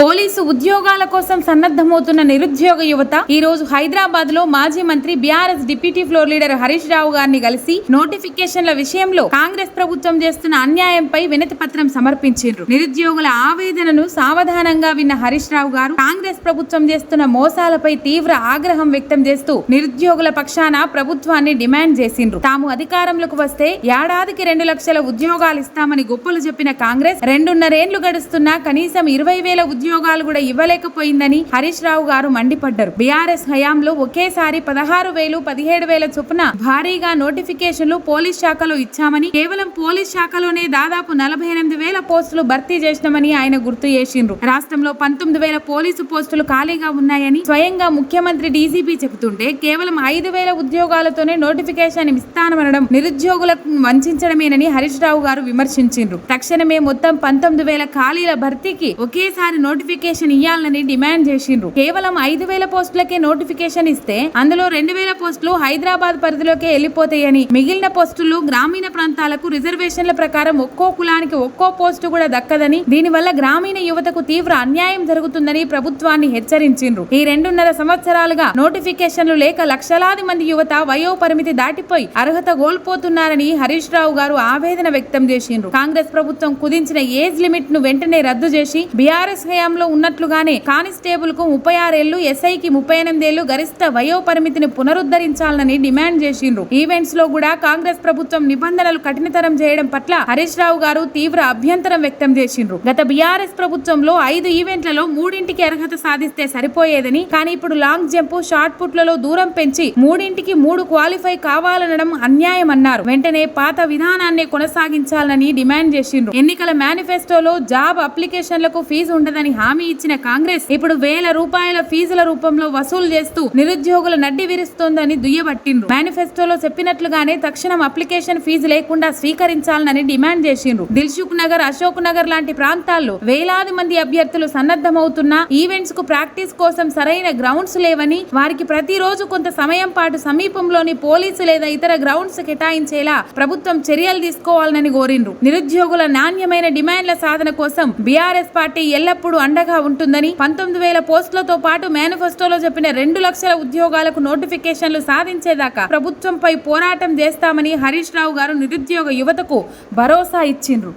Police ఉద్యోగాల కోసం సన్నద్ధమవుతున్న నిరుద్యోగ యువత ఈ రోజు హైదరాబాద్ లో మాజీ మంత్రి BRS deputy floor leader Harish Rao గారిని కలిసి నోటిఫికేషన్ల విషయంలో కాంగ్రెస్ ప్రభుత్వం చేస్తున్న అన్యాయంపై వినతి పత్రం సమర్పించారు. నిరుద్యోగుల ఆవేదనను సావధానంగా విన్న హరీష్ రావు గారు కాంగ్రెస్ ప్రభుత్వం చేస్తున్న మోసాలపై తీవ్ర ఆగ్రహం వ్యక్తం చేస్తూ నిరుద్యోగుల పక్షాన ప్రభుత్వాన్ని డిమాండ్ చేసిండ్రు. తాము అధికారంలోకి వస్తే ఏడాదికి 2 లక్షల ఉద్యోగాలు ఇస్తామని గొప్పలు చెప్పిన కాంగ్రెస్ 2.5 ఏళ్లు గడుస్తున్నా కనీసం 20,000 ఉద్యోగాలు కూడా ఇవ్వలేకపోయిందని హరీష్ రావు గారు మండిపడ్డారు. బీఆర్ఎస్ హయాంలో ఒకేసారి 16,000, 17,000 చొప్పున భారీగా నోటిఫికేషన్లు పోలీస్ శాఖలో ఇచ్చామని, కేవలం పోలీస్ శాఖలోనే దాదాపు 48,000 పోస్టులు భర్తీ చేసినామని ఆయన గుర్తు చేసిండ్రు. రాష్ట్రంలో 19,000 పోలీసు పోస్టులు ఖాళీగా ఉన్నాయని స్వయంగా ముఖ్యమంత్రి డీజీపీ చెబుతుంటే కేవలం 5,000 ఉద్యోగాలతోనే నోటిఫికేషన్ ఇస్తానమనడం నిరుద్యోగులకు వంచడమేనని హరీష్ రావు గారు విమర్శించిండ్రు. తక్షణమే మొత్తం 19,000 ఖాళీల భర్తీకి ఒకేసారి నోటిఫికేషన్ ఇయ్యాలని డిమాండ్ చేసిండ్రు. కేవలం 5,000 పోస్టులకే నోటిఫికేషన్ ఇస్తే అందులో 2,000 పోస్టులు హైదరాబాద్ పరిధిలోకే వెళ్లిపోతాయని, మిగిలిన పోస్టులు గ్రామీణ ప్రాంతాలకు రిజర్వేషన్ల ప్రకారం ఒక్కో కులానికి ఒక్కో పోస్టు కూడా దక్కదని, దీనివల్ల గ్రామీణ యువతకు తీవ్ర అన్యాయం జరుగుతుందని ప్రభుత్వాన్ని హెచ్చరించిండ్రు. ఈ 2.5 సంవత్సరాలుగా నోటిఫికేషన్లు లేక లక్షలాది మంది యువత వయో పరిమితి దాటిపోయి అర్హత కోల్పోతున్నారని హరీష్ రావు గారు ఆవేదన వ్యక్తం చేసిండ్రు. కాంగ్రెస్ ప్రభుత్వం కుదించిన ఏజ్ లిమిట్ ను వెంటనే రద్దు చేసి బీఆర్ఎస్ హయాంలో ఉన్నట్లుగానే కానిస్టేబుల్ కు 36 ఏళ్లు, ఎస్ఐకి 38 ఏళ్లు గరిష్ట వయో పరిమితిని పునరుద్ధరించాలని డిమాండ్ చేసిండ్రు. ఈవెంట్స్ లో కూడా కాంగ్రెస్ ప్రభుత్వం నిబంధనలు కఠినతరం చేయడం పట్ల హరీష్ రావు గారు తీవ్ర అభ్యంతరం వ్యక్తం చేసిండ్రు. గత బీఆర్ఎస్ ప్రభుత్వంలో 5 ఈవెంట్లలో 3ంటికి అర్హత సాధిస్తే సరిపోయేదని, కానీ ఇప్పుడు లాంగ్ జంప్, షార్ట్ పుట్లలో దూరం పెంచి 3ంటికి 3 క్వాలిఫై కావాలనడం అన్యాయం అన్నారు. వెంటనే పాత విధానాన్ని కొనసాగించాలని డిమాండ్ చేసిండ్రు. ఎన్నికల మేనిఫెస్టోలో జాబ్ అప్లికేషన్లకు ఫీజు ఉండదని హామీ ఇచ్చిన కాంగ్రెస్ ఇప్పుడు ₹1,000 ఫీజుల రూపంలో వసూలు చేస్తూ నిరుద్యోగుల నడ్డి విరుస్తోందని దుయ్యబట్టిండ్రు. మేనిఫెస్టోలో చెప్పినట్లుగానే తక్షణం అప్లికేషన్ ఫీజు లేకుండా స్వీకరించాలని డిమాండ్ చేసిండ్రు. దిల్సుఖ్ నగర్, అశోక్ నగర్ లాంటి ప్రాంతాల్లో వేలాది మంది అభ్యర్థులు సన్నద్ధమవుతున్నా ఈవెంట్స్ కు ప్రాక్టీస్ కోసం సరైన గ్రౌండ్స్ లేవని, వారికి ప్రతిరోజు కొంత సమయం పాటు సమీపంలోని పోలీసు లేదా ఇతర గ్రౌండ్స్ కేటాయించేలా ప్రభుత్వం చర్యలు తీసుకోవాలని కోరిండ్రు. నిరుద్యోగుల నాణ్యమైన డిమాండ్ల సాధన కోసం బీఆర్ఎస్ పార్టీ ఎల్లప్పుడూ అండగా ఉంటుందని, 19,000 పోస్టులతో పాటు మేనిఫెస్టోలో చెప్పిన 2 లక్షల ఉద్యోగాలకు నోటిఫికేషన్లు సాధించేదాకా ప్రభుత్వంపై పోరాటం చేస్తామని హరీష్ రావు గారు నిరుద్యోగ యువతకు భరోసా ఇచ్చిండ్రు.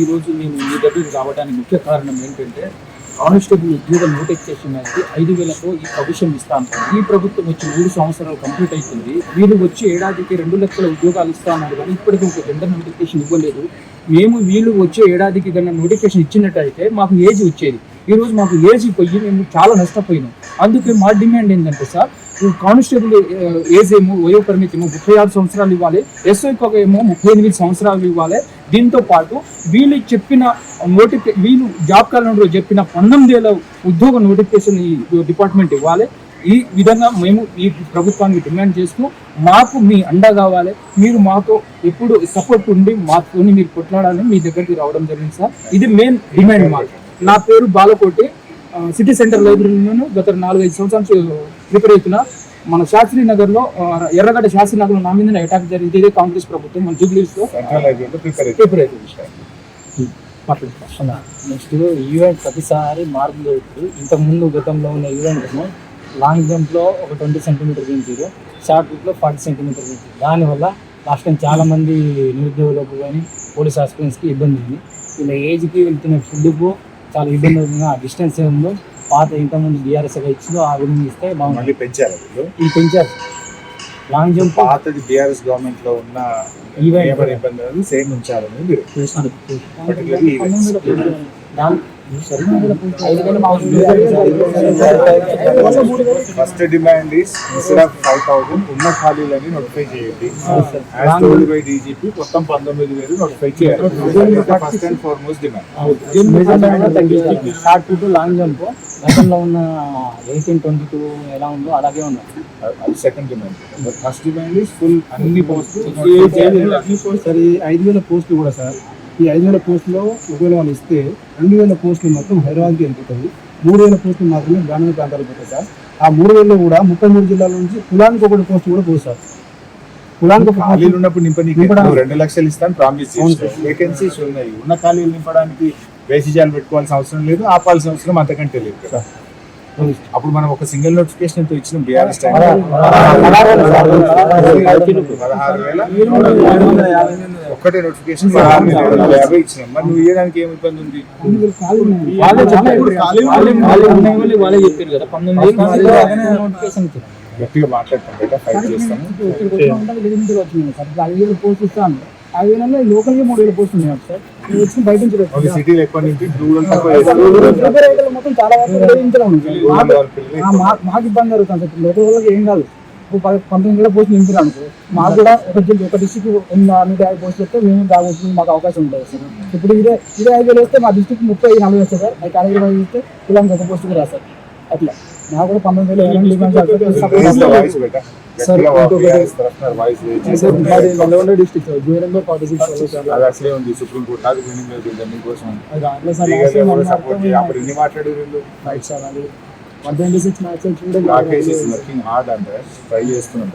ఈ రోజు నేను మీ దగ్గరికి రావడానికి ముఖ్య కారణం ఏంటంటే, కానిస్టేబుల్ ఉద్యోగ నోటిఫికేషన్ అయితే 5,000తో ఈ ప్రొవిషన్ ఇస్తాను. ఈ ప్రభుత్వం వచ్చి 3 సంవత్సరాలు కంప్లీట్ అవుతుంది. వీళ్ళు వచ్చి ఏడాదికి 2 లక్షల ఉద్యోగాలు ఇస్తామన్నారు, కానీ ఇప్పటికీ ఒక టెండర్ నోటిఫికేషన్ ఇవ్వలేదు. వీళ్ళు వచ్చే ఏడాదికి కన్నా నోటిఫికేషన్ ఇచ్చినట్టయితే మాకు ఏజ్ వచ్చేది. ఈరోజు మాకు ఏజ్ పోయి మేము చాలా నష్టపోయినాం. అందుకే మా డిమాండ్ ఏంటంటే సార్, కానిస్టేబుల్ ఏజ్ ఏమో వయో పరిమితి ఏమో 36 సంవత్సరాలు ఇవ్వాలి, ఎస్ఐకి ఏమో 38 సంవత్సరాలు ఇవ్వాలి. దీంతో పాటు వీళ్ళు చెప్పిన వీళ్ళు జాబ్ క్యాలెండర్లో చెప్పిన 19,000 ఉద్యోగ నోటిఫికేషన్ ఈ డిపార్ట్మెంట్ ఇవ్వాలి. ఈ విధంగా మేము ఈ ప్రభుత్వానికి డిమాండ్ చేస్తూ మాకు మీ అండ కావాలి. మీరు మాతో ఎప్పుడు సపోర్ట్ ఉండి మాతో మీరు కొట్లాడాలని మీ దగ్గరికి రావడం జరిగింది సార్. ఇది మెయిన్ డిమాండ్ మాకు. నా పేరు బాలకోటి, సిటీ సెంటర్ లైబ్రరీలోను గత 4-5 సంవత్సరాలు ప్రిపేర్ అవుతున్నా. మన శాస్త్రి నగర్ లో, ఎర్రగడ్డ శాస్త్రి నగర్ లో నా మీద అటాక్ జరిగింది. ఇదే కాంగ్రెస్ ప్రభుత్వం మన జూబ్లీస్ లో ప్రిపేర్ అవుతుంది. నెక్స్ట్ ఈవెంట్ ప్రతిసారి మార్పులు జరుగుతుంది. ఇంతకుముందు గతంలో ఉన్న ఈవెంట్ను లాంగ్ జంప్లో ఒక 20 సెంటీమీటర్ పెంచారు, షార్ట్ పుట్లో 40 సెంటీమీటర్ పెంచారు. దానివల్ల లాస్ట్ టైం చాలామంది నిరుద్యోగులకు కానీ పోలీస్ ఆస్పిరెంట్స్కి ఇబ్బంది ఉంది. వీళ్ళ ఏజ్కి వెళ్తున్న ఫుడ్కు చాలా ఇబ్బంది అవుతుంది. ఆ డిస్టెన్స్ ఏముందో పాత ఇంతకుముందు బీఆర్ఎస్గా ఇచ్చిందో ఆ విధంగా ఇస్తే బాగుంది. పెంచారు లాంగ్ జంప్. పాతది బీఆర్ఎస్ గవర్నమెంట్ లో ఉన్న ఇబ్బంది సేమ్ ఉంచాలని మీరు first demand is instead of 5,000 ఉన్న ఖాళీలని నోటిఫై చేయండి. యాజ్ టోల్డ్ బై డీజీపీ మొత్తం 19,000 నోటిఫై చేయాలి. First and foremost demand. Shot put, long jump గతంలో ఉన్న 18-22 ఎలా ఉందో అలాగే ఉంది. అది second demand. First demand is full అన్ని పోస్టులు. 5,000 పోస్టులు కూడా సార్, ఈ 5,000 పోస్టులో ఒకవేళ వాళ్ళు ఇస్తే 2,000 పోస్టులు మొత్తం హైదరాబాద్కి వెళ్ళిపోతాయి. 3,000 పోస్టులు మాత్రమే గ్రామీణ ప్రాంతాలకు పోతాయి సార్. ఆ 3,000లో కూడా 33 జిల్లాల నుంచి కులానికి 1 పోస్ట్ కూడా పోదు సార్. కులానికి ఖాళీలు ఉన్నప్పుడు నింపడానికి 2 లక్షలు ఇస్తాను ప్రామిస్ చేస్తాను. వేకెన్సీస్ ఉన్నాయి. ఉన్న ఖాళీలు నింపడానికి బేసిజాలు పెట్టుకోవాల్సిన అవసరం లేదు, ఆపాల్సిన అవసరం అంతకంటే లేదు కదా. అప్పుడు మనం ఒక సింగిల్ నోటిఫికేషన్ తో ఇచ్చిన బీఆర్ఎస్ టైం 16,000 ఒక్కటే నోటిఫికేషన్ 16,750 ఇచ్చినాం. మరి నువ్వు ఇవ్వడానికి ఏమి ఇబ్బంది ఉంది? వాళ్ళే చెప్పారు కదా 19,000 నోటిఫికేషన్ గట్టిగా మాట్లాడతాం బయట ఫైట్ చేస్తాము. పోస్ట్ ఇస్తాను 5,000 లోకల్గా 3,000 పోస్ట్ ఉన్నాయి సార్. వచ్చి బయట నుంచి ఒక సిటీలో ఎక్కువ నుంచి రూరల్ తక్కువ మొత్తం చాలా మాకు ఇబ్బంది జరుగుతుంది సార్. లోకల్ వాళ్ళకి ఏం కాదు. 19 పోస్టులు నింపినా అనుకో, మాకు కూడా ఒక డిస్ట్రిక్ట్ 150 పోస్టులు వస్తే మేము దాగుతుంది, మాకు అవకాశం ఉంటుంది సార్. ఇప్పుడు ఇదే 5,000 వస్తే మా డిస్ట్రిక్ట్ 30-40 వస్తాయి సార్. అది కేటగిరీ ఇస్తే కులానికి ఒక పోస్ట్ కూడా రాస్తారు. అట్లా నాకు కూడా 19,000 వాయిస్ బయట వాయిస్ డిస్ట్రిక్ట్ నెంబర్ 46 అది అసలే ఉంది. సుప్రీంకోర్టు దాకా మీకోసం అప్పుడు ఎన్ని మాట్లాడారు? 126 మ్యాచెస్ వర్కింగ్ హార్డ్ అంటే ట్రై చేస్తున్నాం.